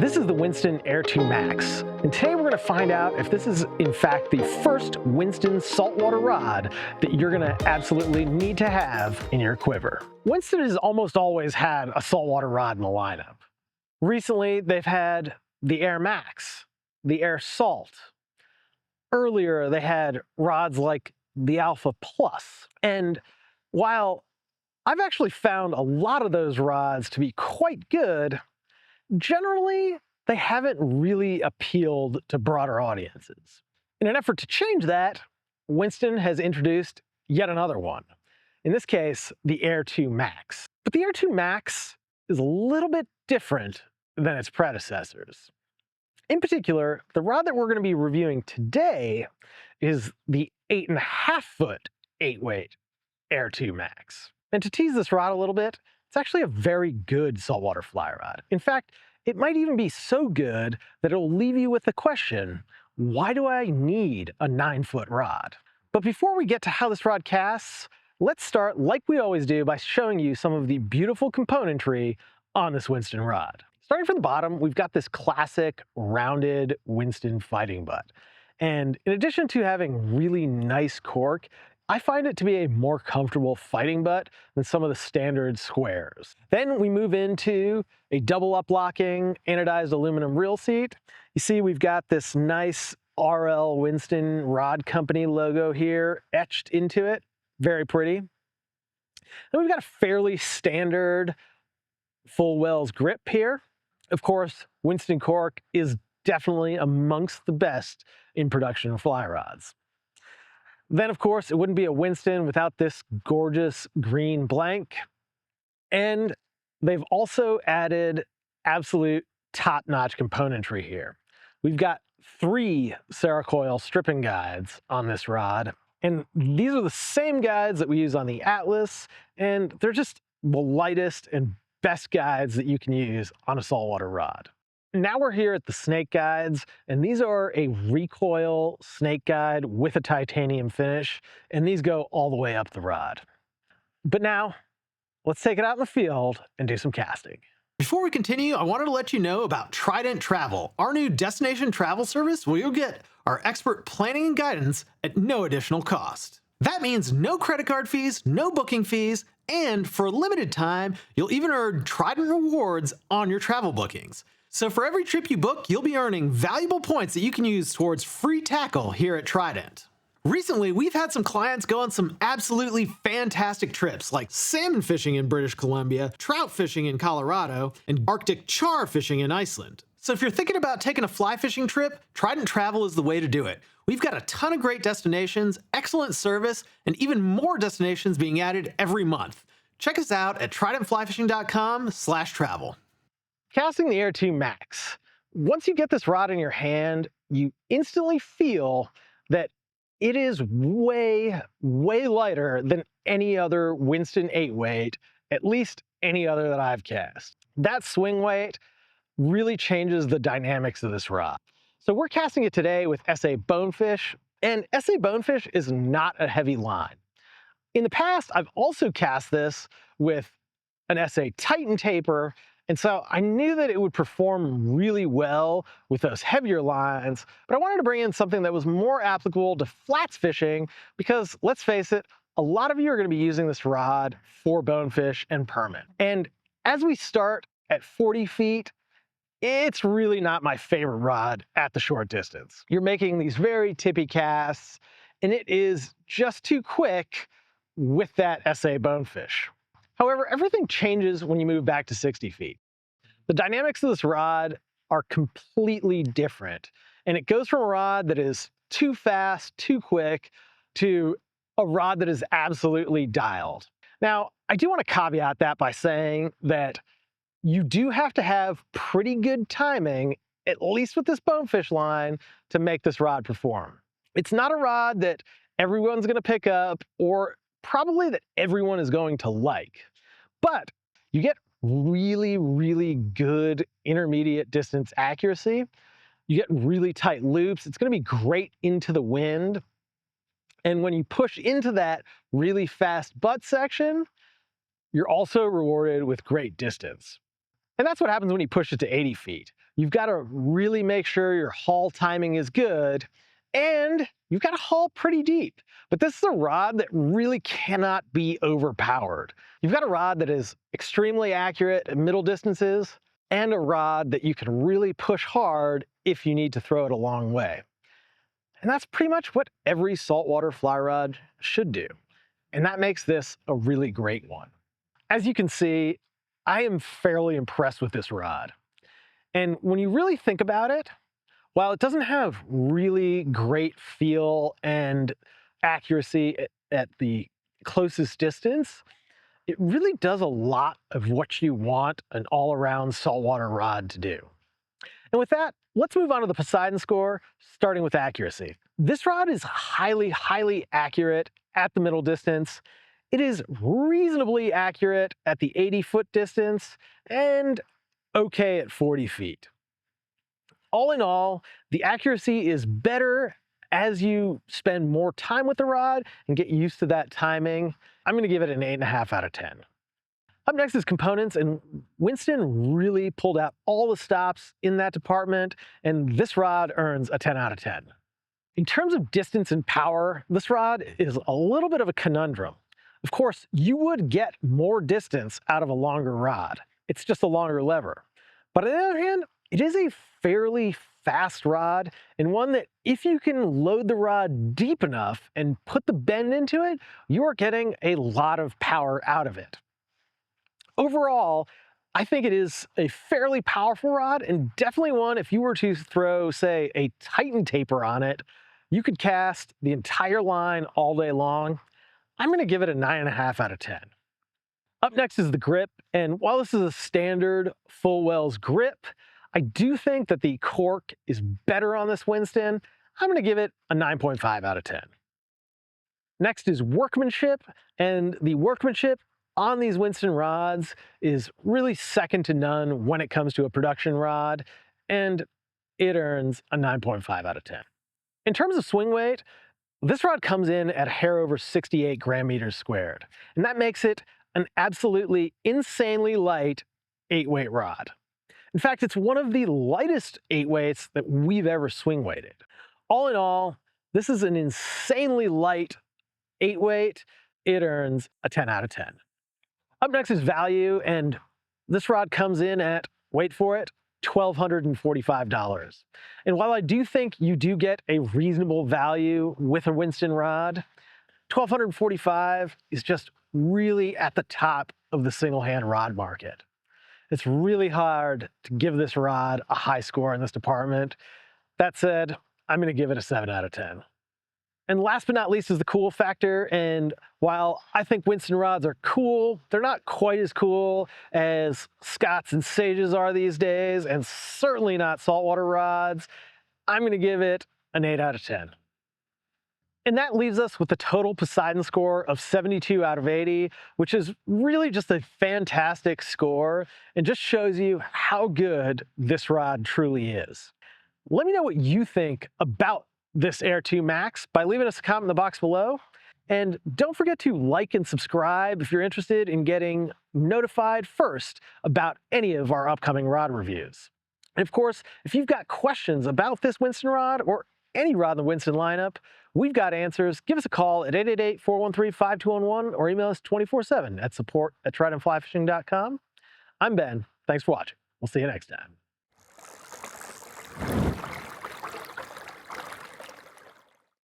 This is the Winston Air 2 Max, and today we're going to find out if this is in fact the first Winston saltwater rod that you're going to absolutely need to have in your quiver. Winston has almost always had a saltwater rod in the lineup. Recently, they've had the Air Max, the Air Salt. Earlier, they had rods like the Alpha Plus, and while I've actually found a lot of those rods to be quite good, generally, they haven't really appealed to broader audiences. In an effort to change that, Winston has introduced yet another one. In this case, the Air 2 Max. But the Air 2 Max is a little bit different than its predecessors. In particular, the rod that we're going to be reviewing today is the 8.5-foot 8-weight Air 2 Max. And to tease this rod a little bit, it's actually a very good saltwater fly rod. In fact, it might even be so good that it'll leave you with the question, why do I need a 9-foot rod? But before we get to how this rod casts, let's start like we always do by showing you some of the beautiful componentry on this Winston rod. Starting from the bottom, we've got this classic rounded Winston fighting butt. And in addition to having really nice cork, I find it to be a more comfortable fighting butt than some of the standard squares. Then we move into a double up-locking anodized aluminum reel seat. You see we've got this nice RL Winston Rod Company logo here etched into it. Very pretty. Then we've got a fairly standard full wells grip here. Of course, Winston cork is definitely amongst the best in production fly rods. Then, of course, it wouldn't be a Winston without this gorgeous green blank. And they've also added absolute top-notch componentry here. We've got 3 Cerakoil stripping guides on this rod. And these are the same guides that we use on the Atlas, and they're just the lightest and best guides that you can use on a saltwater rod. Now we're here at the snake guides, and these are a recoil snake guide with a titanium finish, and these go all the way up the rod. But now, let's take it out in the field and do some casting. Before we continue, I wanted to let you know about Trident Travel, our new destination travel service where you'll get our expert planning and guidance at no additional cost. That means no credit card fees, no booking fees, and for a limited time, you'll even earn Trident rewards on your travel bookings. So for every trip you book, you'll be earning valuable points that you can use towards free tackle here at Trident. Recently, we've had some clients go on some absolutely fantastic trips, like salmon fishing in British Columbia, trout fishing in Colorado, and Arctic char fishing in Iceland. So if you're thinking about taking a fly fishing trip, Trident Travel is the way to do it. We've got a ton of great destinations, excellent service, and even more destinations being added every month. Check us out at tridentflyfishing.com/travel. Casting the Air 2 Max. Once you get this rod in your hand, you instantly feel that it is way, way lighter than any other Winston 8-weight, at least any other that I've cast. That swing weight really changes the dynamics of this rod. So we're casting it today with SA Bonefish, and SA Bonefish is not a heavy line. In the past, I've also cast this with an SA Titan taper, and so I knew that it would perform really well with those heavier lines, but I wanted to bring in something that was more applicable to flats fishing because, let's face it, a lot of you are going to be using this rod for bonefish and permit. And as we start at 40 feet, it's really not my favorite rod at the short distance. You're making these very tippy casts, and it is just too quick with that SA Bonefish. However, everything changes when you move back to 60 feet. The dynamics of this rod are completely different, and it goes from a rod that is too fast, too quick, to a rod that is absolutely dialed. Now, I do want to caveat that by saying that you do have to have pretty good timing, at least with this bonefish line, to make this rod perform. It's not a rod that everyone's going to pick up, or probably that everyone is going to like. But you get really, really good intermediate distance accuracy. You get really tight loops. It's going to be great into the wind. And when you push into that really fast butt section, you're also rewarded with great distance. And that's what happens when you push it to 80 feet. You've got to really make sure your haul timing is good, and you've got to haul pretty deep. But this is a rod that really cannot be overpowered. You've got a rod that is extremely accurate at middle distances, and a rod that you can really push hard if you need to throw it a long way. And that's pretty much what every saltwater fly rod should do. And that makes this a really great one. As you can see, I am fairly impressed with this rod. And when you really think about it, while it doesn't have really great feel and accuracy at the closest distance, it really does a lot of what you want an all-around saltwater rod to do. And with that, let's move on to the Poseidon Score, starting with accuracy. This rod is highly accurate at the middle distance. It is reasonably accurate at the 80-foot distance and okay at 40 feet. All in all, the accuracy is better as you spend more time with the rod and get used to that timing. I'm going to give it an 8.5 out of 10. Up next is components, and Winston really pulled out all the stops in that department, and this rod earns a 10 out of 10. In terms of distance and power, this rod is a little bit of a conundrum. Of course, you would get more distance out of a longer rod. It's just a longer lever. But on the other hand, it is a fairly fast rod, and one that if you can load the rod deep enough and put the bend into it, you are getting a lot of power out of it. Overall, I think it is a fairly powerful rod, and definitely one, if you were to throw, say, a Titan taper on it, you could cast the entire line all day long. I'm going to give it a 9.5 out of 10. Up next is the grip, and while this is a standard full Wells grip, I do think that the cork is better on this Winston. I'm going to give it a 9.5 out of 10. Next is workmanship, and the workmanship on these Winston rods is really second to none when it comes to a production rod, and it earns a 9.5 out of 10. In terms of swing weight, this rod comes in at a hair over 68 gram meters squared, and that makes it an absolutely insanely light 8-weight rod. In fact, it's one of the lightest 8-weights that we've ever swing weighted. All in all, this is an insanely light 8-weight. It earns a 10 out of 10. Up next is value, and this rod comes in at, wait for it, $1,245. And while I do think you do get a reasonable value with a Winston rod, $1,245 is just really at the top of the single-hand rod market. It's really hard to give this rod a high score in this department. That said, I'm going to give it a 7 out of 10. And last but not least is the cool factor, and while I think Winston rods are cool, they're not quite as cool as Scotts and Sages are these days, and certainly not saltwater rods. I'm going to give it an 8 out of 10. And that leaves us with a total Poseidon score of 72 out of 80, which is really just a fantastic score and just shows you how good this rod truly is. Let me know what you think about this Air 2 Max by leaving us a comment in the box below. And don't forget to like and subscribe if you're interested in getting notified first about any of our upcoming rod reviews. And of course, if you've got questions about this Winston rod or any rod in the Winston lineup, we've got answers. Give us a call at 888-413-5211 or email us 24/7 at support@tridentflyfishing.com. I'm Ben. Thanks for watching. We'll see you next time.